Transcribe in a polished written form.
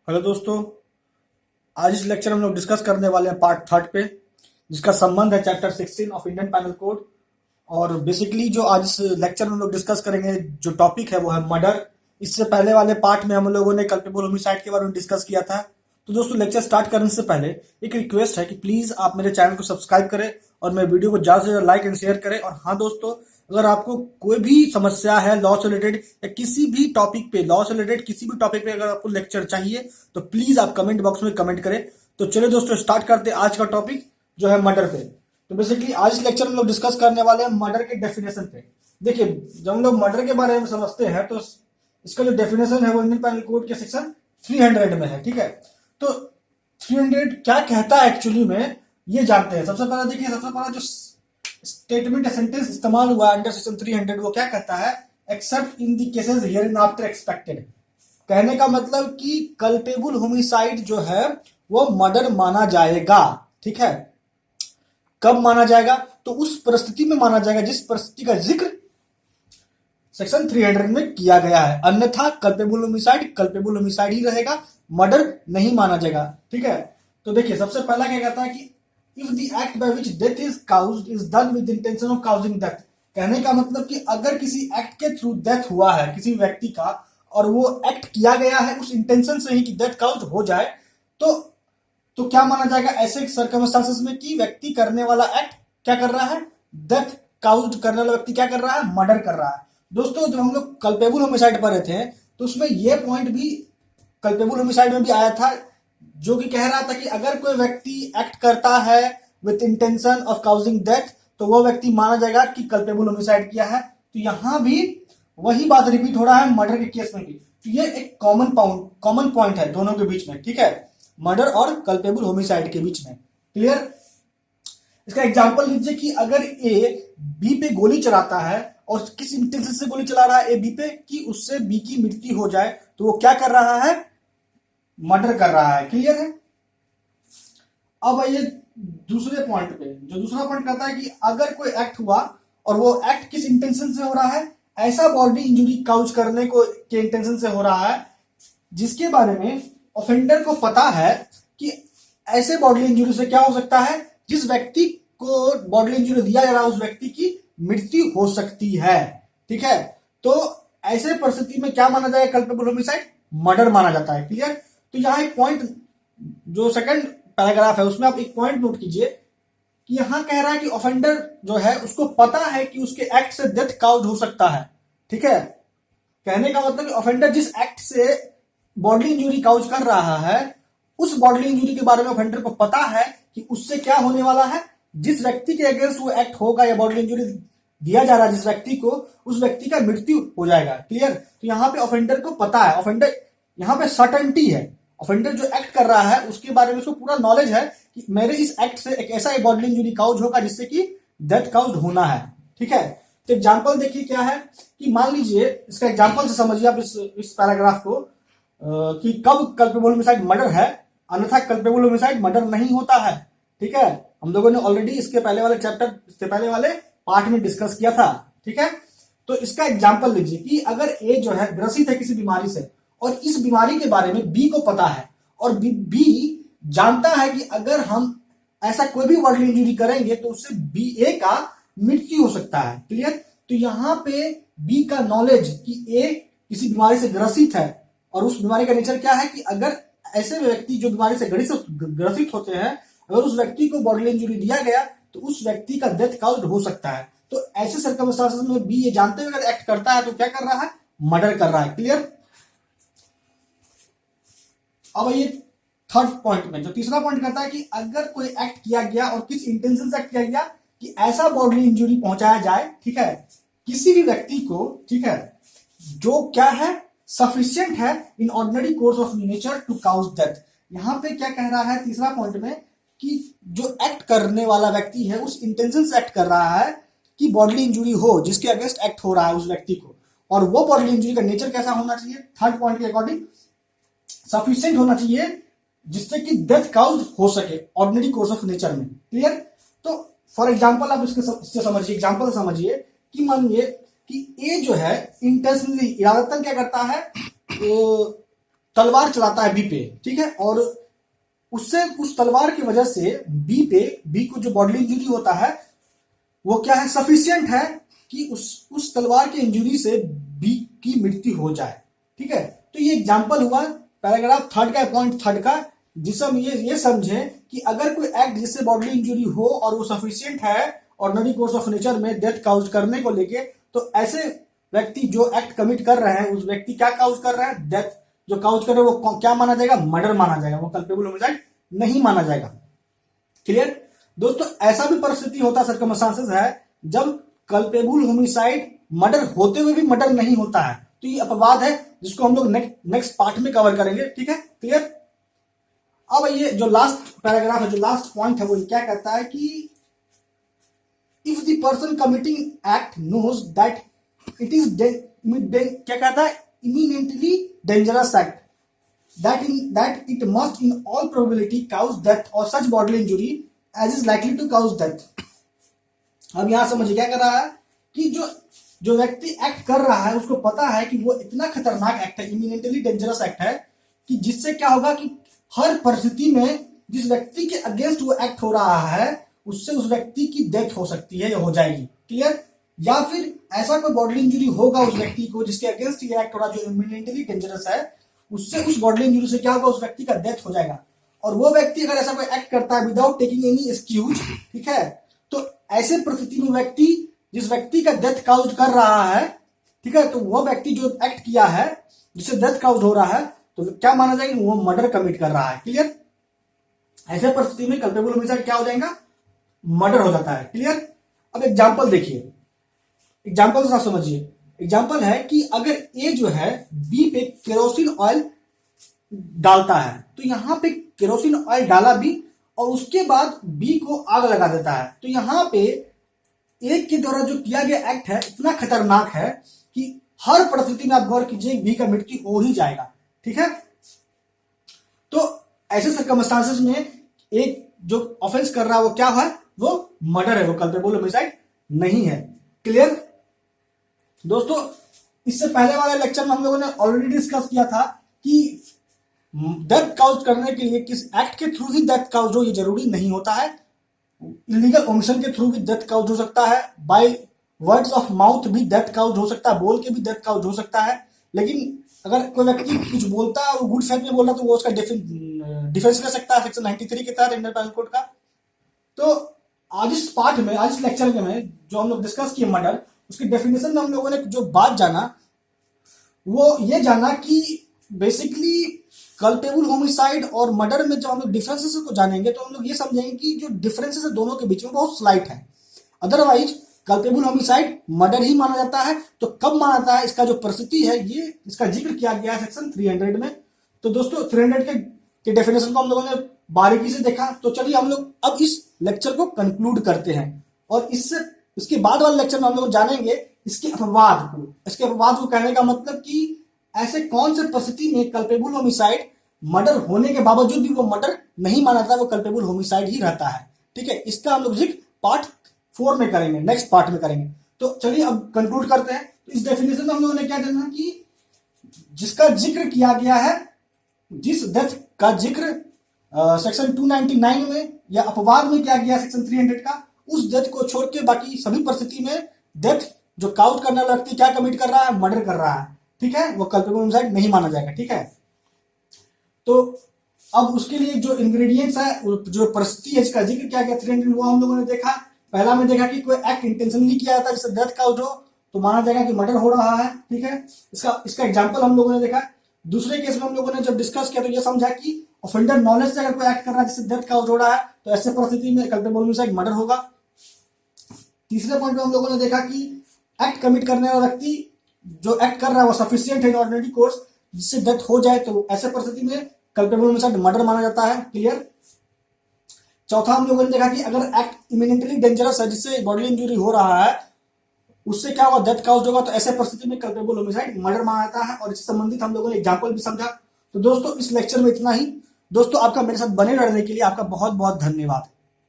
Hello दोस्तों। आज इस लेक्चर में हम लोग डिस्कस करने वाले हैं पार्ट थर्ड पे, जिसका संबंध है chapter 16 of Indian panel code. और बेसिकली जो आज इस लेक्चर में हम लोग डिस्कस करेंगे, जो टॉपिक है वो है मर्डर। इससे पहले वाले पार्ट में हम लोगों ने कल्पेबल होमिसाइड के बारे में डिस्कस किया था। तो दोस्तों, लेक्चर स्टार्ट करने से पहले एक रिक्वेस्ट है कि प्लीज आप मेरे चैनल को सब्सक्राइब करें और मेरे वीडियो को ज्यादा से ज्यादा लाइक एंड शेयर करें। और हाँ दोस्तों, अगर आपको कोई भी समस्या है लॉ से रिलेटेड या किसी भी टॉपिक पे, लॉ से रिलेटेड किसी भी टॉपिक पे अगर आपको लेक्चर चाहिए तो प्लीज आप कमेंट बॉक्स में कमेंट करें। तो चलिए दोस्तों, स्टार्ट करते हैं आज का टॉपिक जो है मर्डर पे। तो बेसिकली आज इस लेक्चर में लोग डिस्कस करने वाले हैं मर्डर के डेफिनेशन पे। देखिए, जब हम लोग मर्डर के बारे में समझते हैं तो इसका जो डेफिनेशन है वो इंडियन पैनल कोड के सेक्शन 300 में है। ठीक है, तो 300 क्या कहता है एक्चुअली में, ये जानते हैं। सबसे पहले देखिए, सबसे पहला जो स्टेटमेंट या सेंटेंस इस्तेमाल हुआ अंडर सेक्शन 300 वो क्या कहता है, accept in the cases here in after expected. कहने का मतलब कि कल्पेबल होमिसाइड जो है वो मर्डर माना जाएगा। ठीक है, कब माना जाएगा? तो उस परिस्थिति में माना जाएगा जिस परिस्थिति का जिक्र सेक्शन 300 में किया गया है। अन्यथा कल्पेबल होमिसाइड ही रहेगा, मर्डर नहीं माना जाएगा। ठीक है, तो देखिए सबसे पहला क्या कहता है कि if the act by which death is caused is done with intention of causing death. कहने का मतलब कि अगर किसी एक्ट के थ्रू डेथ हुआ है किसी व्यक्ति का और वो एक्ट किया गया है उस इंटेंशन से ही कि डेथ काउज्ड हो जाए, तो क्या माना जाएगा ऐसे सर्कमस्टांसेस में कि व्यक्ति करने वाला एक्ट क्या कर रहा है, डेथ काउज्ड करने वाला व्यक्ति क्या कर रहा है, मर्डर कर रहा है। दोस्तों, जब हम लोग कल्पेबल होमिसाइड पढ़े थे तो उसमें यह पॉइंट भी कल्पेबल होमिसाइड में भी आया था, जो कि कह रहा था कि अगर कोई व्यक्ति एक्ट करता है with intention of causing death तो वो व्यक्ति माना जाएगा कि कल्पेबल होमिसाइड किया है। तो यहां भी वही बात रिपीट हो रहा है मर्डर के केस में भी। तो ये एक कॉमन पॉइंट है दोनों के बीच में। ठीक है, मर्डर और कल्पेबल होमिसाइड के बीच में। क्लियर? इसका एग्जांपल लीजिए कि अगर ए बी पे गोली चलाता है और किस इंटेंशन से गोली चला रहा है ए बी पे कि उससे बी की मृत्यु हो जाए, तो वो क्या कर रहा है, मर्डर कर रहा है। क्लियर है? अब आइए दूसरे पॉइंट पे। जो दूसरा पॉइंट कहता है कि अगर कोई एक्ट हुआ और वो एक्ट किस इंटेंशन से हो रहा है, ऐसा बॉडी इंजुरी काउज करने को के इंटेंशन से हो रहा है जिसके बारे में ऑफेंडर को पता है कि ऐसे बॉडी इंजुरी से क्या हो सकता है, जिस व्यक्ति को बॉडी इंजुरी दिया जा रहा है उस व्यक्ति की मृत्यु हो सकती है। ठीक है, तो ऐसे परिस्थिति में क्या माना जाएगा, कल्पेबल होमिसाइड, मर्डर माना जाता है। क्लियर? तो यहां एक पॉइंट, जो सेकंड पैराग्राफ है उसमें आप एक पॉइंट नोट कीजिए कि यहां कह रहा है कि ऑफेंडर जो है उसको पता है कि उसके एक्ट से डेथ काउज हो सकता है। ठीक है, कहने का मतलब कि ऑफेंडर जिस एक्ट से बॉडी इंजुरी काउज कर रहा है उस बॉडी इंजुरी के बारे में ऑफेंडर को पता है कि उससे क्या होने वाला है, जिस व्यक्ति के अगेंस्ट वो एक्ट होगा या बॉडी इंजुरी दिया जा रहा है जिस व्यक्ति को, उस व्यक्ति का मृत्यु हो जाएगा। क्लियर? तो यहां पे ऑफेंडर को पता है, ऑफेंडर यहां पे सर्टेनिटी है। ऑफेंडर जो एक्ट कर रहा है उसके बारे में उसको पूरा नॉलेज है कि मेरे इस एक्ट से एक ऐसा बॉडी इंजुरी काउज होगा जिससे कि डेथ काउज होना है। ठीक है, तो एग्जांपल देखिए क्या है कि मान लीजिए, इसका एग्जांपल से समझिए आप इस पैराग्राफ को कि कब कल्पेबल होमिसाइड मर्डर है, अन्यथा कल्पेबल होमिसाइड मर्डर नहीं होता है। ठीक है, हम लोगों ने ऑलरेडी इसके पहले वाले चैप्टर, इसके पहले वाले पार्ट में डिस्कस किया था। ठीक है, तो इसका एग्जांपल लीजिए कि अगर ए जो है ग्रसित है किसी बीमारी से और इस बीमारी के बारे में बी को पता है और बी जानता है कि अगर हम ऐसा कोई भी बॉडी इंजुरी करेंगे तो उससे बी ए का मृत्यु हो सकता है। क्लियर? तो यहां पे बी का नॉलेज कि ए किसी बीमारी से ग्रसित है और उस बीमारी का नेचर क्या है कि अगर ऐसे व्यक्ति जो बीमारी से ग्रसित होते हैं, अगर उस व्यक्ति को बॉडी इंजुरी दिया गया तो उस व्यक्ति का डेथ काउज हो सकता है। तो ऐसे सर्कमस्टांसेस में बी ये जानते हुए अगर एक्ट करता है तो क्या कर रहा है, मर्डर कर रहा है। क्लियर? अब ये थर्ड पॉइंट में जो तीसरा पॉइंट कहता है कि अगर कोई एक्ट किया गया और किस इंटेंशन से एक्ट किया गया कि ऐसा बॉडी इंजुरी पहुंचाया जाए, ठीक है, किसी भी व्यक्ति को, ठीक है, जो क्या है, सफिशिएंट है in ordinary course of nature to cause death. यहां पे क्या कह रहा है तीसरा पॉइंट में कि जो एक्ट करने वाला व्यक्ति है उस इंटेंशन से एक्ट कर रहा है कि बॉडी इंजुरी हो जिसके अगेंस्ट एक्ट हो रहा है उस व्यक्ति को, और वो बॉडी इंजुरी का नेचर कैसा होना चाहिए, थर्ड पॉइंट के अकॉर्डिंग सफिशिएंट होना चाहिए जिससे कि डेथ काउज हो सके ऑर्डिनरी कोर्स ऑफ नेचर में। क्लियर? तो फॉर एग्जांपल आप इससे समझिए, एग्जांपल समझिए कि मानिए कि ए जो है इंटेंशनली, इरादतन क्या करता है, तलवार चलाता है बी पे, ठीक है, और उससे उस तलवार की वजह से बी को जो बॉडली इंजरी होता है वो क्या है, सफिशियंट है कि उस तलवार के इंजरी से बी की मृत्यु हो जाए, ठीक है। तो ये एग्जांपल हुआ पैराग्राफ 3 का, पॉइंट 3 का, जिससे हम ये समझे कि अगर कोई एक्ट जिससे बॉडली इंजरी हो और वो सफिशियंट है ऑर्डिनरी कोर्स ऑफ नेचर में डेथ काउज करने को लेके, तो ऐसे व्यक्ति जो एक्ट कमिट कर रहे हैं उस व्यक्ति क्या काउज कर रहे हैं, डेथ जो काउज कर रहे हैं वो क्या माना जाएगा, मर्डर माना जाएगा, वो कल्पेबल होमिसाइड नहीं माना जाएगा। क्लियर दोस्तों, ऐसा भी परिस्थिति होता सर्कमस्टांसेस है जब कल्पेबल होमिसाइड मर्डर होते हुए भी मर्डर नहीं होता है, तो ये अपवाद है जिसको हम लोग नेक्स्ट पार्ट में कवर करेंगे, ठीक है। क्लियर। अब ये जो लास्ट पैराग्राफ है, जो लास्ट पॉइंट है, वो क्या कहता है कि if the person committing act knows that it is क्या कहता है, imminently dangerous act that it must in all probability cause death or such bodily injury as is likely to cause death। अब यहां समझिए क्या कर रहा है कि जो व्यक्ति एक्ट कर रहा है उसको पता है कि वो इतना खतरनाक एक्ट है, इमिनेंटली डेंजरस एक्ट है, कि जिससे क्या होगा कि हर परिस्थिति में जिस व्यक्ति के अगेंस्ट वो एक्ट हो रहा है उससे उस व्यक्ति की डेथ हो सकती है या हो जाएगी। क्लियर। या फिर ऐसा कोई बॉडली इंजरी होगा उस व्यक्ति को जिसके अगेंस्ट ये एक्ट हो रहा है जो इमिनेंटली डेंजरस है, उससे उस बॉडली इंजरी से क्या होगा, उस व्यक्ति का डेथ हो जाएगा। और वो व्यक्ति अगर ऐसा कोई एक्ट करता है विदाउट टेकिंग एनी एक्सक्यूज, ठीक है, तो ऐसे परिस्थिति में व्यक्ति जिस व्यक्ति का डेथ काउज कर रहा है, ठीक है, तो वो व्यक्ति जो एक्ट किया है जिससे डेथ काउज हो रहा है तो क्या माना जाएगा, वो मर्डर कमिट कर रहा है। क्लियर। ऐसे परिस्थिति में कल्पेबल होमिसाइड क्या हो जाएगा, मर्डर हो जाता है। क्लियर। अब एग्जाम्पल देखिए, एग्जाम्पल से आप समझिए। एग्जाम्पल है कि अगर ए जो है बी पे केरोसिन ऑयल डालता है, तो यहां पे केरोसिन ऑयल डाला बी और उसके बाद बी को आग लगा देता है, तो यहां पे ए के द्वारा जो किया गया एक्ट है इतना खतरनाक है कि हर परिस्थिति में आप गौर कीजिए बी का मृत्यु हो ही जाएगा, ठीक है। तो ऐसे सर्कमस्टांसेस में एक जो ऑफेंस कर रहा है वो क्या है, वो मर्डर है, वो कल्पेबल होमिसाइड नहीं है। क्लियर दोस्तों, इससे पहले वाले लेक्चर में हम लोगों ने ऑलरेडी डिस्कस किया था कि डेथ काउज करने के लिए किस एक्ट के थ्रू ही डेथ काउज हो ये जरूरी नहीं होता है, इलीगल ओमिशन के थ्रू भी डेथ काउज हो सकता है, बाय वर्ड्स ऑफ माउथ भी डेथ काउज हो सकता है, बोल के भी डेथ काउज हो सकता है। लेकिन अगर कोई व्यक्ति कुछ बोलता है और गुड फेथ में बोल रहा है तो वो उसका डिफेंस ले सकता है सेक्शन 93 के तहत इंडियन पेनल कोड का। तो आज इस पार्ट में, आज इस लेक्चर में जो हम लोग डिस्कस किए मर्डर, उसकी डेफिनेशन में हम लोगों ने जो बात जाना वो ये जाना कि बेसिकली कल्पेबल होमिसाइड और मर्डर में जब हम लोग डिफरेंसेस को जानेंगे तो हम लोग ये समझेंगे कि जो डिफरेंसेस है दोनों के बीच में बहुत स्लाइट है। अदरवाइज कल्पेबल होमिसाइड मर्डर ही माना जाता है। तो कब माना जाता है, इसका जो परिस्थिति है ये इसका जिक्र किया गया है सेक्शन 300 में। तो दोस्तों 300 के डेफिनेशन को हम लोगों ने बारीकी से देखा। तो चलिए हम लोग अब इस लेक्चर को कंक्लूड करते हैं और इसके बाद वाले लेक्चर में हम लोग जानेंगे इसके अपवाद को। इसके अपवाद को कहने का मतलब कि ऐसे कौन से परिस्थिति में कल्पेबल होमिसाइड मर्डर होने के बावजूद भी वो मर्डर नहीं माना जाता, वो कल्पेबल होमिसाइड ही रहता है, ठीक है। इसका हम लोग जिक्र पार्ट 4 में करेंगे, नेक्स्ट पार्ट में करेंगे। तो चलिए अब कंक्लूड करते हैं। तो इस डेफिनेशन में हम लोगों ने क्या जाना कि जिसका जिक्र किया गया है, जिस डेथ का जिक्र सेक्शन 299 में या अपवाद में किया गया सेक्शन 300 का, उस डेथ को छोड़ के बाकी सभी परिस्थिति में डेथ जो काउज करने वाला व्यक्ति क्या कमिट कर रहा है, मर्डर कर रहा है, ठीक है, वो कल्पेबल होमिसाइड नहीं माना जाएगा, ठीक है। तो अब उसके लिए जो इंग्रेडिएंट्स है, जो परिस्थिति है जिसका जिक्र किया गया 300, वो हम लोगों ने देखा। पहला में देखा कि कोई एक्ट इंटेंशनली किया जाता है जिससे डेथ काउज हो तो माना जाएगा कि मर्डर हो रहा है, ठीक है। इसका एग्जाम्पल हम लोगों ने देखा। दूसरे केस में हम लोगों ने जब डिस्कस किया तो ये समझा कि ऑफेंडर नॉलेज से अगर कोई एक्ट कर रहा है जिससे डेथ काउज हो रहा है तो ऐसे परिस्थिति में कल्पेबल होमिसाइड मर्डर होगा। तीसरे पॉइंट में हम लोगों ने देखा कि एक्ट कमिट करने वाला व्यक्ति जो एक्ट कर रहा है वो सफिशिएंट है इन ऑर्डिनरी कोर्स जिससे डेथ हो जाए तो ऐसे परिस्थिति में कल्पेबल होमिसाइड मर्डर माना जाता है, क्लियर। चौथा हम लोगों ने देखा कि अगर एक्ट इमिनेंटली डेंजरस है जिससे बॉडीली इंजरी हो रहा है, उससे क्या होगा, डेथ काउज होगा, तो ऐसे परिस्थिति में कल्पेबल होमिसाइड मर्डर माना जाता है। और इससे संबंधित हम लोगों ने एग्जाम्पल भी समझा। तो दोस्तों इस लेक्चर में इतना ही। दोस्तों आपका मेरे साथ बने रहने के लिए आपका बहुत बहुत धन्यवाद।